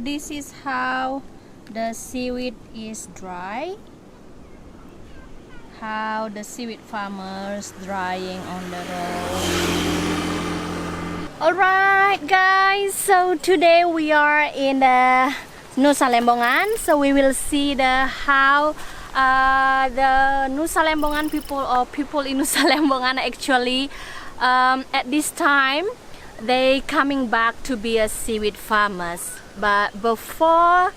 this is how the seaweed is dry. How the seaweed farmers drying on the road. Alright guys, so today we are in the Nusa Lembongan. So we will see how the Nusa Lembongan people or people in Nusa Lembongan actually at this time they coming back to be a seaweed farmers. But before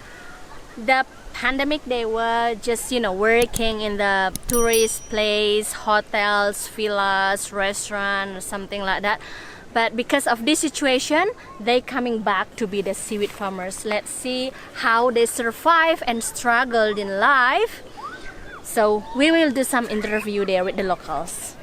the pandemic they were just working in the tourist place, hotels, villas, restaurant or something like that. But because of this situation they coming back to be the seaweed farmers. Let's see how they survive and struggled in life. So we will do some interview there with the locals.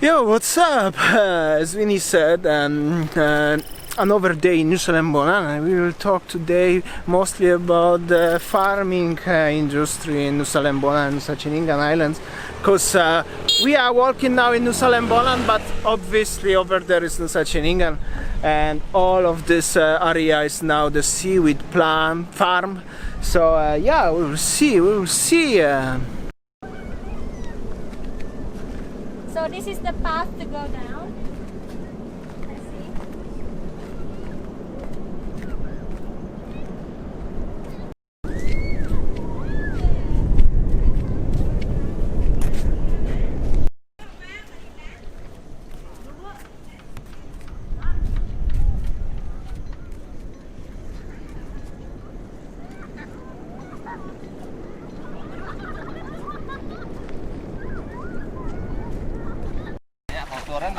Yo, what's up? As Winnie said, another day in Nusa Lembongan. We will talk today mostly about the farming industry in Nusa Lembongan and Nusa Islands, because we are walking now in Nusa Lembongan, but obviously over there is Nusa and all of this area is now the seaweed farm. So yeah, we will see. So this is the path to go down. Let's see.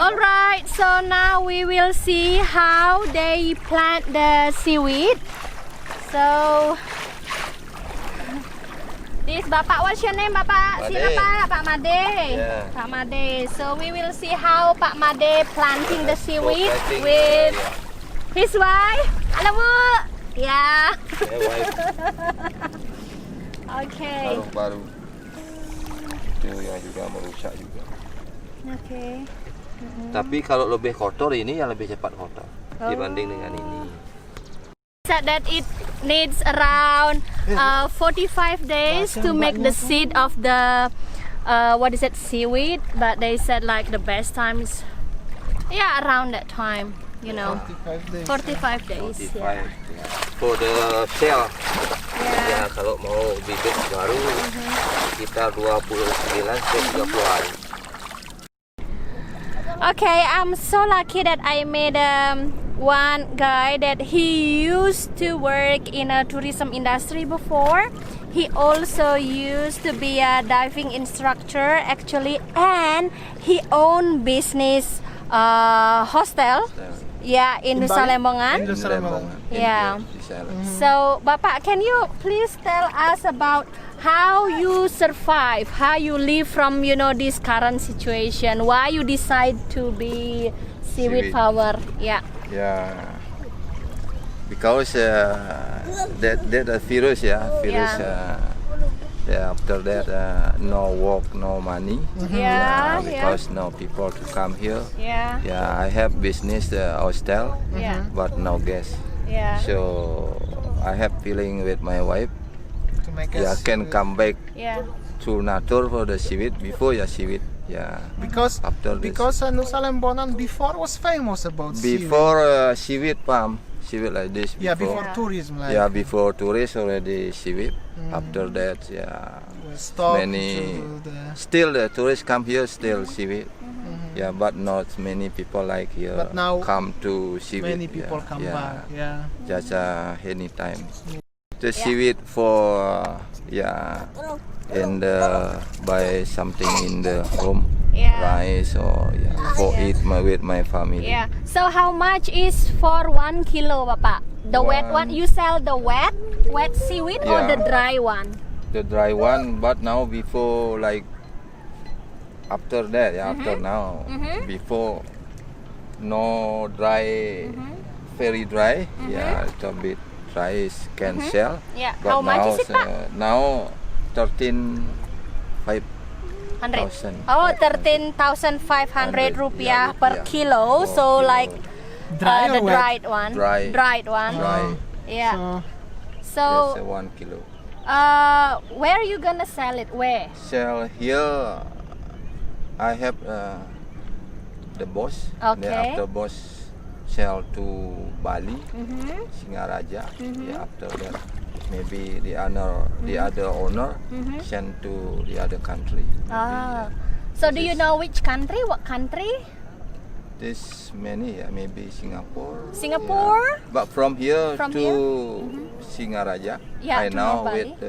Alright, so now we will see how they plant the seaweed. So this Bapak, what's your name Bapak? Siapa? Pak Made. Yeah. Pak Made. So we will see how Pak Made planting the seaweed with his wife. Halo Bu. Ya. Okay. Baru itu yang juga merusak juga. Okay. Tapi kalau lebih kotor ini yang lebih cepat kotor dibanding dengan ini. Said that it needs around 45 days to make the seed of the seaweed, but they said like the best time is around that time, 45 days. 45 ya. For the shell. Ya, kalau mau bibit baru sekitar 29 sampai 30 hari. Okay, I'm so lucky that I met one guy that he used to work in a tourism industry before. He also used to be a diving instructor actually, and he owned business hostel. Yeah, in Nusa Lembongan. Yeah. So, Bapak, can you please tell us about how you survive, how you live from this current situation, why you decide to be seaweed farmer? Yeah. Yeah. Because that virus, after that no work, no money. Because no people to come here. Yeah, I have business hostel, but no guests. So I have feeling with my wife. Can come back to nature for the seaweed before seaweed. Yeah. Because Nusa Lembongan before was famous about seaweed. Before seaweed farm, seaweed like this. Yeah, before tourism. Like. Yeah, before tourists already seaweed. After that, still the tourists come here, still seaweed. Yeah, but not many people like here. But now come to seaweed. Many people come back. Yeah. Just anytime. The seaweed for and buy something in the home, rice or for eat with my family. Yeah. So how much is for 1 kilo, Bapak? The wet one, you sell the wet seaweed or the dry one? The dry one, but now before like after that, after now, before no dry, very dry, little bit. Rice can sell. Yeah. But how much now, is it, Pak? Now 13,500. Oh, 13,500 rupiah per kilo. So like Dry or the wet? dried one. Dry. Dried one. Dry. Yeah. So, That's 1 kilo. Where are you gonna sell it? Where? Sell here. I have the boss. Okay. Then after boss sell to Bali, Singaraja. Yeah, after that maybe the other owner send to the other country. Maybe, So do you know which country? What country? This many, maybe Singapore. Singapore? Yeah. But from here From to here? Singaraja, Yeah, I to know Bali. with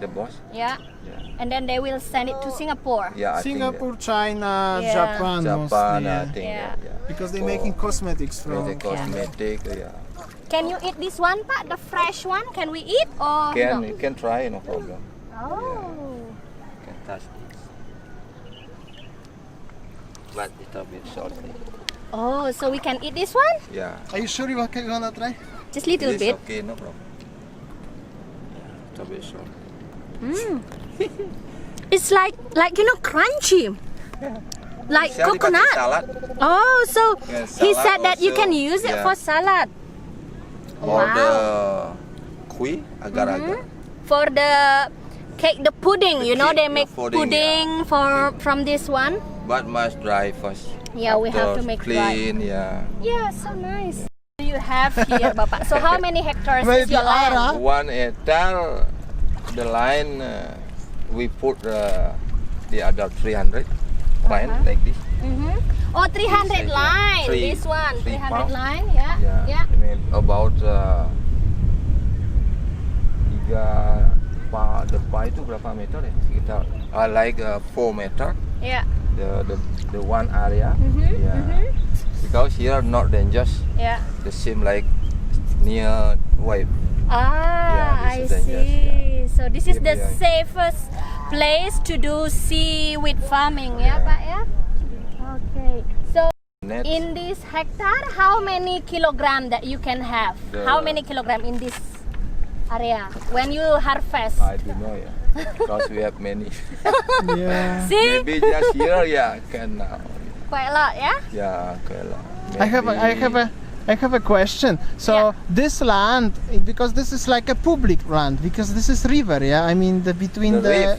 the boss. Yeah. Yeah. And then they will send it to Singapore. Yeah, I think Singapore, China, Yeah. Japan, Japan, mostly, I yeah. think. Yeah. Because they're For making cosmetics from. the cosmetic, yeah. Can you eat this one, Pak? The fresh one? Can we eat or no? You can try, no problem. Oh. You can touch this. But it's a bit salty. Oh, so we can eat this one? Yeah. Are you sure you're gonna try? Just little It's bit. okay, no problem. It's a bit salty. It's like crunchy. Like Sell it coconut. pakai salad. Oh, so Yeah, he salad said that you also. can use it Yeah. for salad. Or Wow. the kui, agar-agar. For the cake, the pudding, The you know, cake, they the make pudding, pudding from this one. But must dry first. Yeah, we have After to make dry. clean, yeah. Yeah, so nice. You have here, Bapak. So how many hectares Well, is your the land? area- 1 hectare, the line we put the other 300 plant like this. Oh, 300 Yeah. line. Three- This one, 3 300 pound. line. Yeah, yeah. I mean, about 3 depan itu berapa meter ya? Sekitar like 4 meter. Yeah. The one area. Yeah. Because here not dangerous. Yeah. The same like near wave. Ah, I this is dangerous, see. So this is the Yeah. safest place to do seaweed farming, ya, Pak ya? Okay. So Net. in this hectare, how many kilogram that you can have? How many kilogram in this area when you harvest? I don't know, yeah. Because we have many. Yeah. See, Maybe just here, yeah, can quite a lot, ya? yeah, okay lah. I have a question. So Yeah. this land, because this is like a public land, because this is river, yeah. I mean between The the. reef.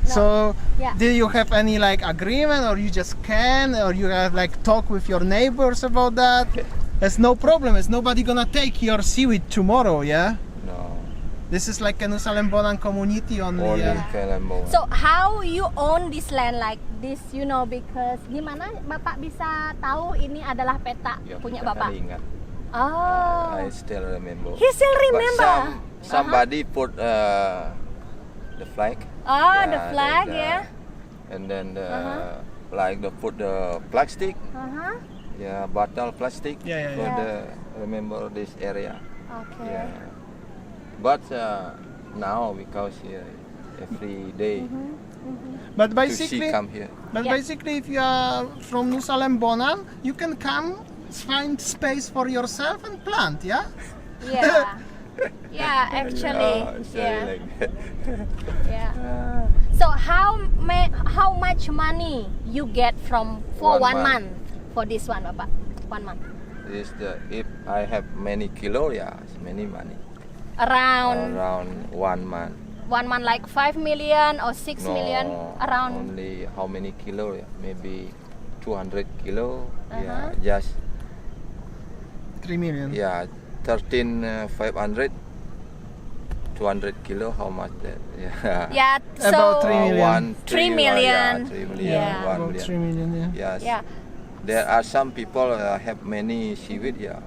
So Yeah. do you have any like agreement, or you just can, or you have like talk with your neighbors about that? There's no problem. There's nobody gonna take your seaweed tomorrow, yeah. No, This is like a Nusa Lembongan community only. only Yeah. Kalambong. So how you own this land like this, you know, because gimana Bapak bisa tahu ini adalah peta Ya, punya kita Bapak? kali ingat. Oh, I still remember. he still But remember. somebody put the flag. Oh, the Yeah, flag, then, yeah. And then like the put the plastic, Uh-huh. yeah, bottle plastic. Yeah, yeah, for yeah. the remember this area. Okay. Yeah. But now because here every day But to see basically, come here. Yeah. if you are from Nusa Lembongan, you can come find space for yourself and plant, yeah. Yeah. Yeah, actually. Sorry Yeah. like that. Yeah. So how much money you get from for 1 1 month for this one, Bapak? 1 month. This if I have many kilo, yeah, it's many money. Around Around 1 month. 1 month like 5 million or 6 million around. Only how many kilo? Yeah, maybe 200 kilo. Yeah, Uh-huh. just 3 million. yeah, 13,500. 200 kilo. How much that? Yeah. Yeah, so About 3 million. 3 million. Yeah, 3 million. Yeah. 1 About million. 3 million, yeah. Yes. Yeah, There are some people have many seaweed. Yeah.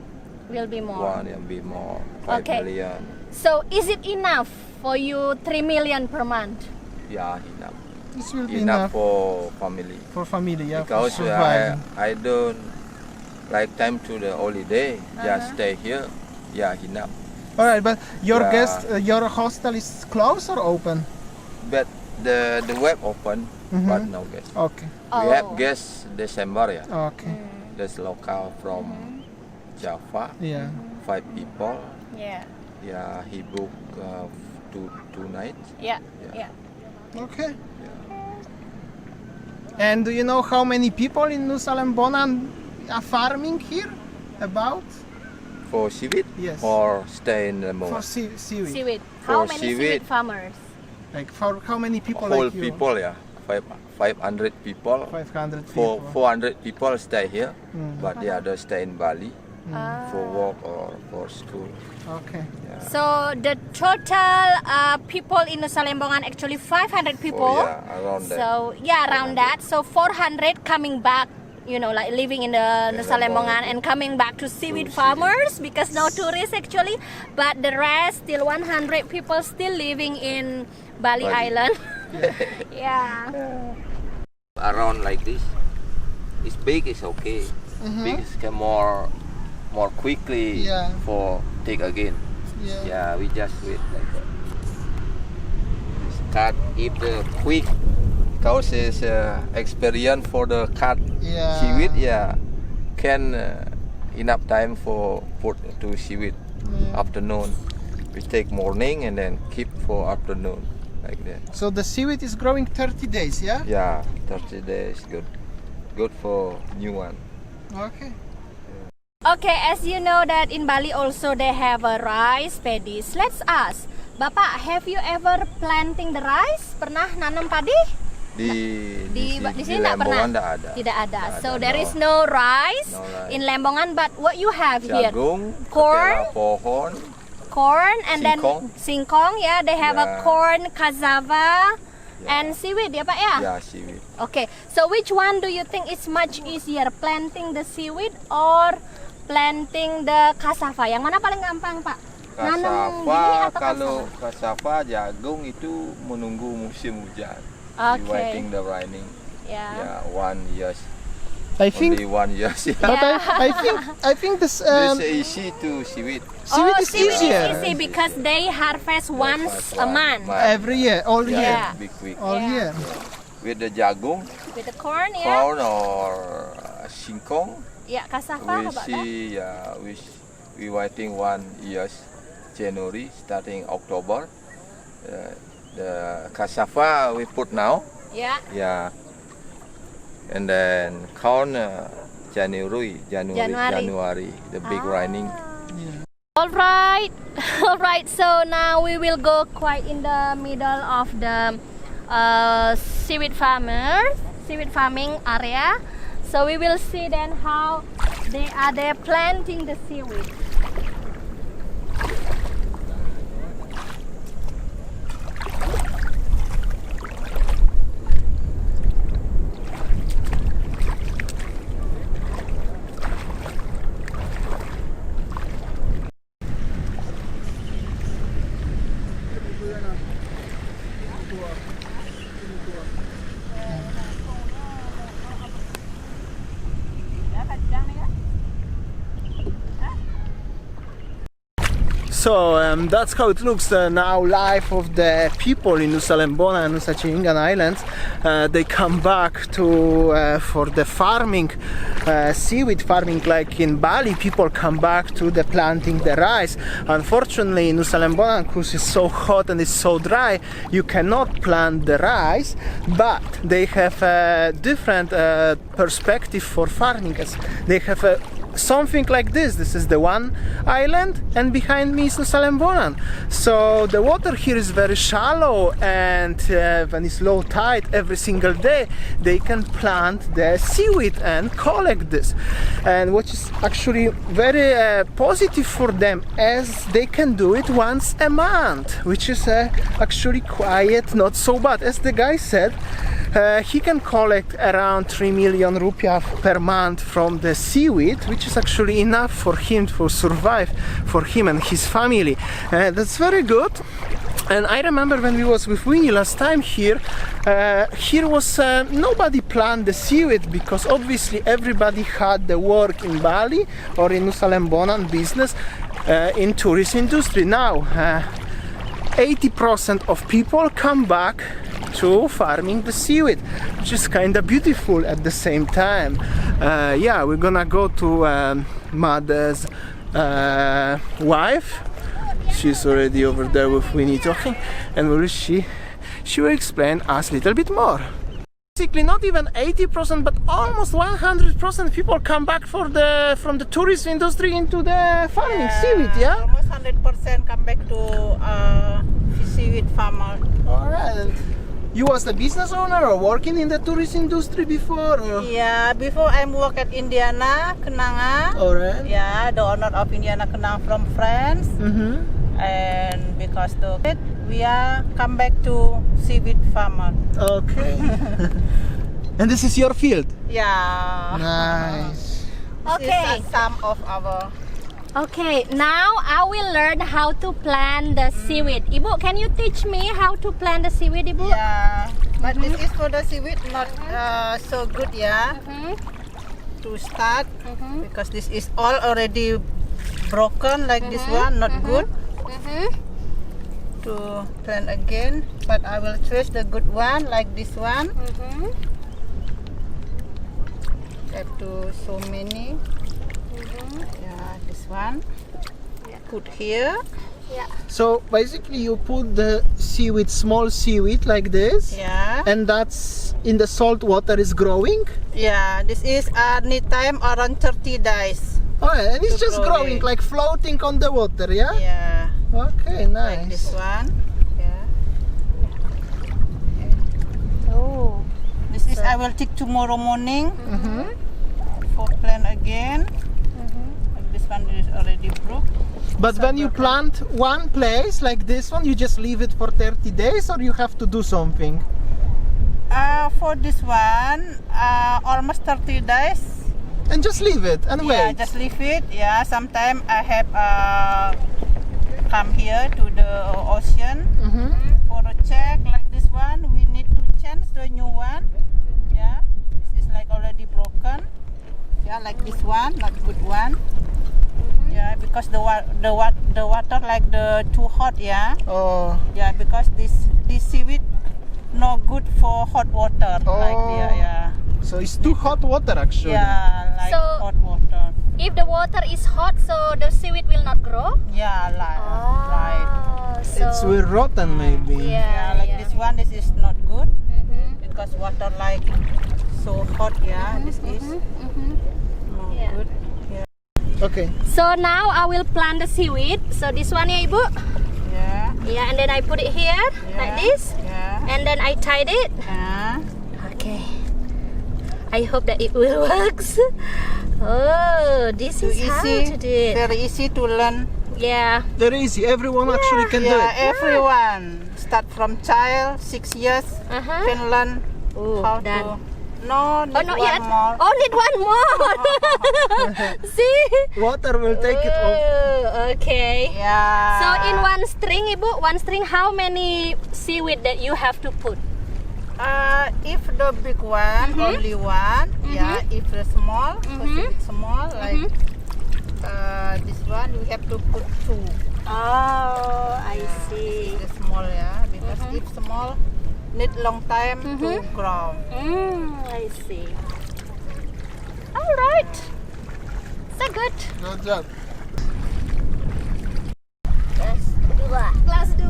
will be more. One be more. 5 Okay. million. So is it enough for you 3 million per month? Yeah, enough. This will be Enough enough for family. for family, yeah. For Because surviving. I don't like time to the holiday. Uh-huh. Just stay here. Yeah, enough. All right, but your Yeah. guest, your hostel is closed or open? But the web open, but no guests. Okay, We have Oh. guests December. Yeah. okay, There's local from Java. yeah. 5 people. Yeah, Yeah, he booked two nights. yeah, Yeah. yeah. Okay. And do you know how many people in Nusa Lembongan are farming here? About? For seaweed? Yes. Or stay in Lembongan? For seaweed. Seaweed. For How many seaweed seaweed. farmers? Like for how many people Whole like you? people, yeah. 500 people. 500 people. 400 people stay here, Mm. but the others stay in Bali for work or for school. Okay. Yeah. So the total people in Nusa Lembongan actually 500 people. Oh, yeah, around that. So yeah, around that. So 400 coming back, you know, like living in the Nusa Lembongan and coming back to seaweed farmers because no tourists actually. But the rest, still 100 people still living in Bali Island. Yeah. Around like this, it's big, it's okay. Big is can more quickly Yeah. for take again. Yeah. Yeah, we just wait like that. Cut if the quick, because it's experience for the cut Yeah. seaweed. Yeah, can enough time for put to seaweed afternoon. We take morning and then keep for afternoon like that. So the seaweed is growing 30 days, yeah? Yeah, 30 days good for new one. Okay. Okay, as you know that in Bali also they have a rice paddies. Let's ask, Bapak, have you ever planting the rice? Pernah nanam padi? Di sini nggak pernah. Lembongan nggak ada. Tidak ada. Nggak So ada, there no. is no rice No rice. in Lembongan, but what you have here? Jagung, Corn. ketela pohon, Corn and then Singkong. singkong, yeah, they have a Yeah. corn, cassava, Yeah. and seaweed, ya Pak ya? ya seaweed. Okay, so which one do you think is much easier, planting the seaweed or planting the cassava? Yang mana paling gampang Pak? Nanam gini Cassava, atau kalau cassava? cassava jagung itu menunggu musim hujan. Okay. Waiting the raining. Yeah. Yeah, 1 year. I think, Only 1 year. but I think this This easy to seaweed. seaweed is seaweed easier. is easy because they harvest once a month. Every year, all Yeah, year, Yeah. big quick. all Yeah. year. With the jagung, With the corn, yeah. corn or singkong, Ya, cassava, we Pak. see we waiting 1 year, January starting October. The cassava we put now, Ya. yeah, and then corn January, the big raining. All right, all right. So now we will go quite in the middle of the seaweed farming area. So we will see then how they are there planting the seaweed. So that's how it looks now, life of the people in Nusa Lembongan and Nusa Lembongan Islands. They come back to for the farming, seaweed farming, like in Bali. People come back to the planting the rice. Unfortunately, in Nusa Lembongan, because it's so hot and it's so dry, you cannot plant the rice. But they have a different perspective for farming. They have a something like this. This is the one island, and behind me is Nusa Lembongan. So the water here is very shallow, and when it's low tide every single day, they can plant the seaweed and collect this. And what is actually very positive for them, as they can do it once a month, which is actually quiet, not so bad. As the guy said, he can collect around 3 million rupiah per month from the seaweed, which is actually enough for him to survive, for him and his family. That's very good. And I remember when we was with Winnie last time here, here was nobody planted the seaweed, because obviously everybody had the work in Bali or in Nusa Lembongan business in tourist industry. Now 80% of people come back to farming the seaweed, which is kind of beautiful at the same time. Yeah, we're gonna go to mother's wife. She's already over there with Winnie talking, and she will explain us a little bit more. Basically, not even 80%, but almost 100% people come back from the tourist industry into the farming seaweed. Yeah, almost 100% come back to seaweed farmer. All right. You was the business owner or working in the tourist industry before? Or? Yeah, before I work at Indiana Kenanga. All right. Yeah, the owner of Indiana Kenanga from France. Mm-hmm. And because of it, we are come back to seaweed farmer. Okay. And this is your field? Yeah. Nice. Okay. This is some of our. Okay, now I will learn how to plant the seaweed. Ibu, can you teach me how to plant the seaweed, Ibu? Yeah, but this is for the seaweed not so good, yeah. To start because this is all already broken like this one, not good. To plant again, but I will choose the good one like this one. Have to so many. Yeah, this one. Yeah. Put here. Yeah. So basically, you put the seaweed, small seaweed like this. Yeah. And that's in the salt water is growing. Yeah, this is need time around 30 days. Oh, yeah, and it's To just grow growing, it. like floating on the water, yeah? Yeah. Okay, Like nice. this one. Yeah. Oh. This is I will take tomorrow morning for plant again. And this one is already broke. But when you plant one place like this one, you just leave it for 30 days or you have to do something? For this one, almost 30 days. And just leave it and Yeah, wait. just leave it. Yeah, sometimes I have come here to the ocean for a check like this one. We need to change the new one. Yeah, this is like already broken. Yeah, like this one, not good one. Yeah, because the water like the too hot. Yeah. Oh. Yeah, because this seaweed no good for hot water. Like yeah. So it's too hot water actually. Yeah, like So- hot water. If the water is hot, so the seaweed will not grow? Yeah, right. So It's will rotten maybe. Yeah, like this one, this is not good because water like so hot. Yeah, this is not Yeah. good. Okay. So now I will plant the seaweed. So this one, ya, Ibu? Yeah, Yeah, and then I put it here like this, yeah, and then I tied it. yeah. Okay. I hope that it will work. Oh, this Too is how easy, to do it. very easy to learn. Yeah. Very easy. Everyone actually can do Yeah, it. everyone start from child 6 years can learn Oh, how done. to. No, Oh, need not one yet. more. Oh, need one more. See? Water will take it off. Oh, okay. Yeah. So in one string, Ibu, one string, how many seaweed that you have to put? If the big one, only one. Yeah. If the small, small like this one, we have to put 2. Oh, I see. The small, yeah. Because if small, need long time to grow. I see. All right. So good. Good job. Kelas 2.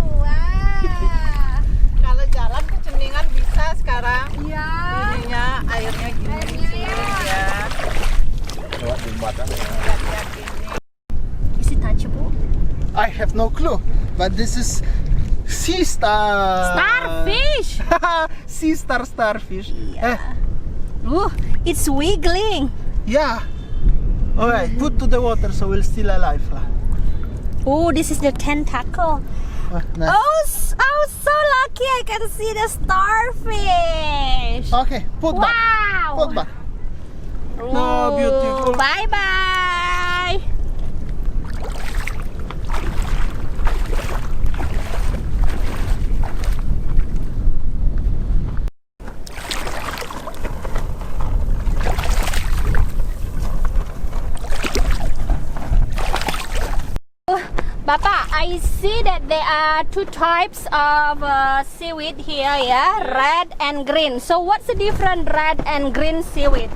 Kalau jalan ke Ceningan bisa sekarang. Ya. Ininya airnya gini. Ya. Lihat ini. Is it touchable? I have no clue. But this is sea star. Starfish. Sea starfish. It's wiggling. Yeah. Alright, put to the water so we'll still alive lah. Oh, this is the tentacle. Nice. Oh, so lucky I can see the starfish. Okay, put back. Wow. Put back. Oh, beautiful. Bye bye. Bapak, I see that there are 2 types of seaweed here, yeah? Red and green. So what's the difference red and green seaweed?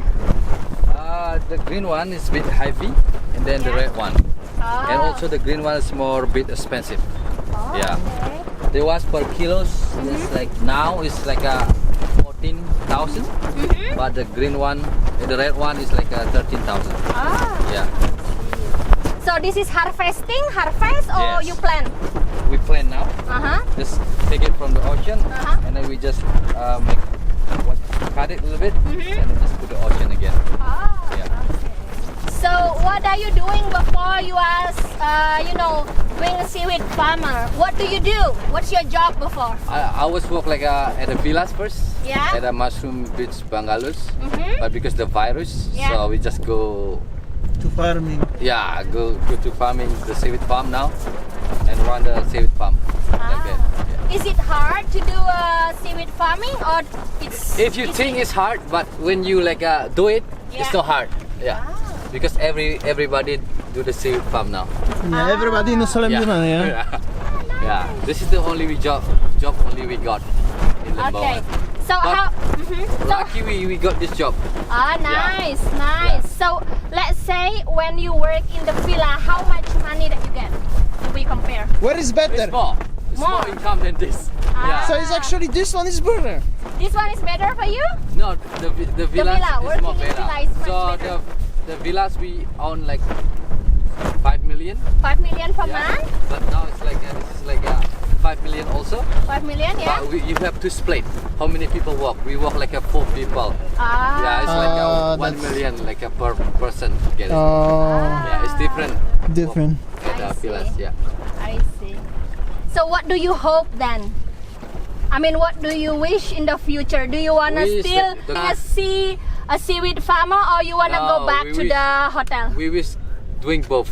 The green one is a bit heavy, and then the red one. And also the green one is more bit expensive. Yeah. Okay. They was per kilos. It's like now it's like a 40 14,000, but the green one, the red one is like 13,000. Ah. Yeah. So this is harvest or Yes. you plant? We plant now. Just take it from the ocean, and then we just cut it a little bit, and then just put the ocean again. Oh. Yeah. So what are you doing before you are, doing a seaweed farmer? What do you do? What's your job before? I always work like at the villas first. Yeah. At a mushroom beach bungalows. But because the virus, Yeah. so we just go. To farming. Yeah, go to farming, the seaweed farm now, and run the seaweed farm. Like that. Yeah. Is it hard to do seaweed farming or it's? If you think it's hard, but when you do it, it's Yeah. not hard. Yeah. Because everybody do the seaweed farm now. Yeah, everybody in Nusa Lembongan, yeah. Yeah. This is the only job only we got in Okay. Lembongan. So But how? Lucky we got this job. Nice, nice. So let's say when you work in the villa, how much money that you get? If we compare. Where is better? It's more. It's more income than this. Yeah. So it's actually this one is better. This one is better for you? No, the villas villa, is working more in better. villa is much So better. the villas we own like 5 million. 5 million per Yeah. month? But now it's like this is like 5 million also. 5 million, yeah? But you have to split. How many people work? We work like 4 people. Yeah, it's like 1 that's- million like per person together. Oh, Yeah, it's different. different. At the I villas, see. yeah. I see. So what do you hope then? I mean, what do you wish in the future? Do you wanna Wish still that a seaweed farmer, or you wanna go No, back we to wish- the hotel? We wish doing both.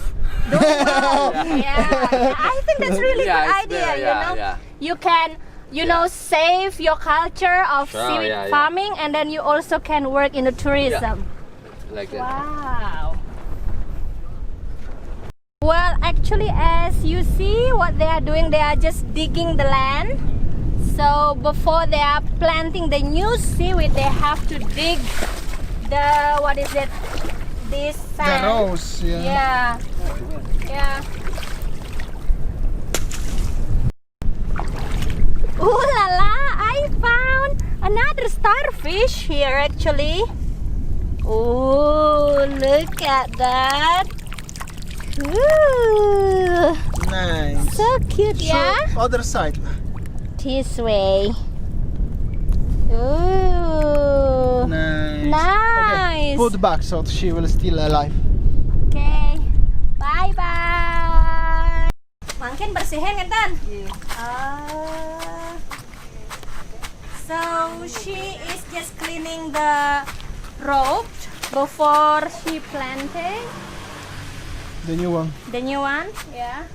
Yeah, I think that's really Yeah, good it's idea. better, You yeah, know, yeah. you can, save your culture of Sure, seaweed yeah, yeah. farming, and then you also can work in the tourism. Like that. Wow. Well, actually, as you see, what they are doing, they are just digging the land. So before they are planting the new seaweed, they have to dig the, what is it? This The sand. rose, yeah. Yeah. Yeah. Ooh la la! I found another starfish here actually. Oh, look at that! Ooh, Nice. so cute, yeah. So, other side. This way. Ooh, Nice. nice. Okay, put back so she will still alive. Okay, bye bye. Mungkin bersihin kan Tan? So she is just cleaning the rope before she planting The new one. the new one. Yeah.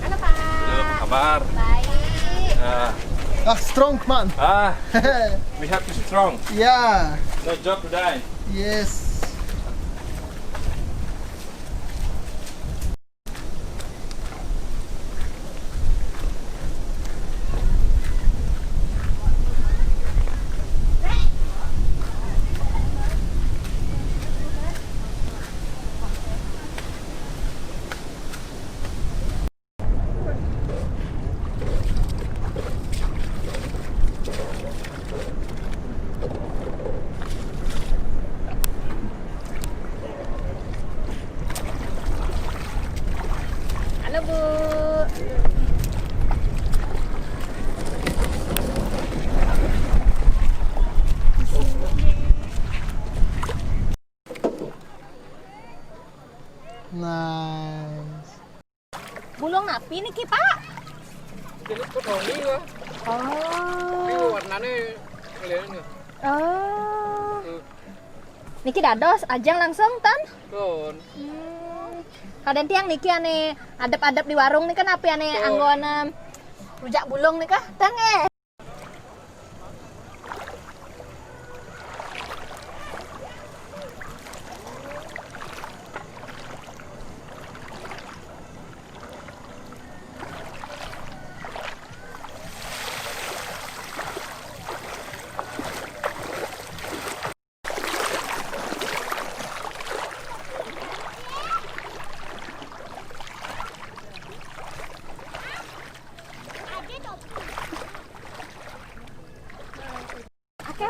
Ano pa? Kabar. Baik. Strong man. We have to be strong. Yeah. No job today. Yes. Halo Bu. Nice. Bulong napi nih Ki Pak? Ini petani lah. Oh. Warnanya kelihatannya. Oh. Niki dados ajang langsung Tan? Tuh. Kadang tiang niki ane adep-adep di warung nih kan api ane anggoana rujak bulung nih kah? Tang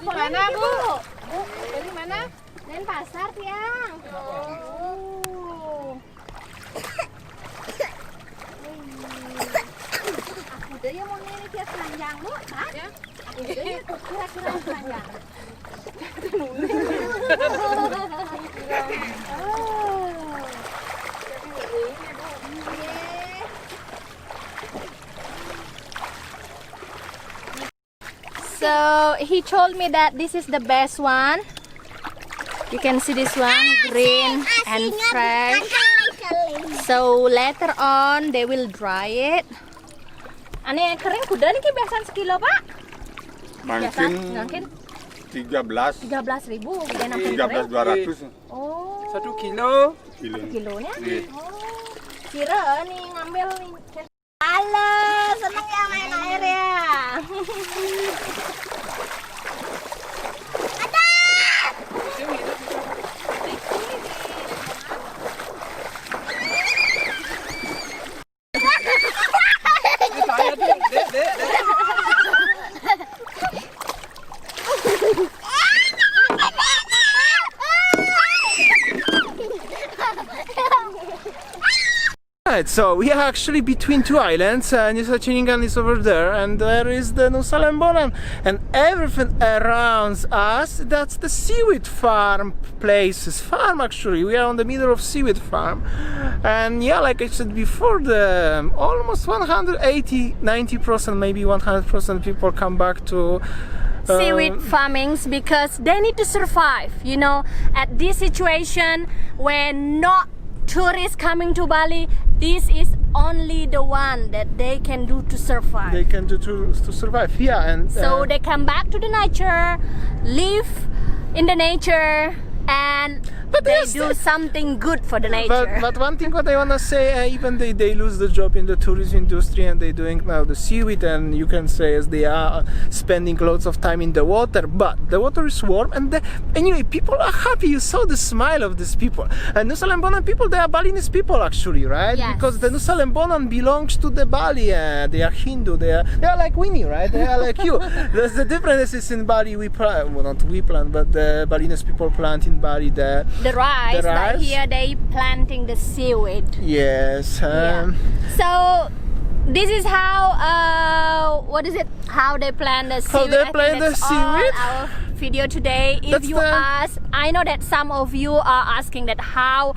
Mana Bu? Bu, dari mana? Dari pasar, Tiang. Aku deh yang mau nilai dia panjang, Bu. Hah? Aku deh kira-kira panjang. So he told me that this is the best one. You can see this one, green and fresh. So later on they will dry it. Ane kering kuda nih biasaan sekilo Pak? Mungkin 13 ribu, 13.200. Oh. 1 kilo. Kilonya? Oh. Kira nih ngambil nih. Halo, seneng ya main air ya. Right, so we are actually between two islands. Nusa Ceningan is over there, and there is the Nusa Lembongan, and everything around us. That's the seaweed farm places. Farm actually. We are on the middle of seaweed farm, and yeah, like I said before, the almost 180-90%, maybe 100% people come back to. Seaweed farmings because they need to survive, you know, at this situation when not tourists coming to Bali, this is only the one that they can do to survive. They can do to survive, yeah, and so they come back to the nature, live in the nature, and they do something good for the nature. But one thing what I wanna say, even they lose the job in the tourism industry, and they doing now the seaweed, and you can say as they are spending lots of time in the water, but the water is warm, and anyway people are happy. You saw the smile of these people. And Nusa Lembongan people, they are Balinese people actually, right? Yes. Because the Nusa Lembongan belongs to the Bali. They are Hindu. They are like Winnie, right? They are like you. There's the difference is in Bali we plant, well not we plant, but the Balinese people plant in Bali the rice, the rice. But here they planting the seaweed. Yes. Yeah. So this is how what is it? How they plant the seaweed. How they plant the seaweed? All our video today. If you ask, I know that some of you are asking that how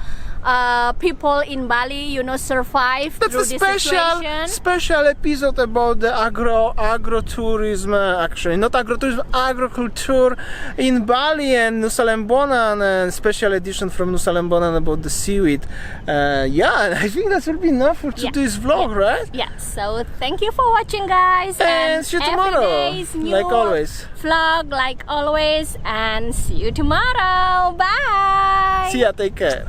people in Bali, you know, survive through this situation. Special episode about the agro-tourism, actually not agro-tourism, agriculture in Bali and Nusa Lembongan, and special edition from Nusa Lembongan about the seaweed. Yeah, I think that will be enough for today's vlog, right? Yeah. So thank you for watching, guys, and see you tomorrow, like always. Vlog like always, and see you tomorrow. Bye. See ya. Take care.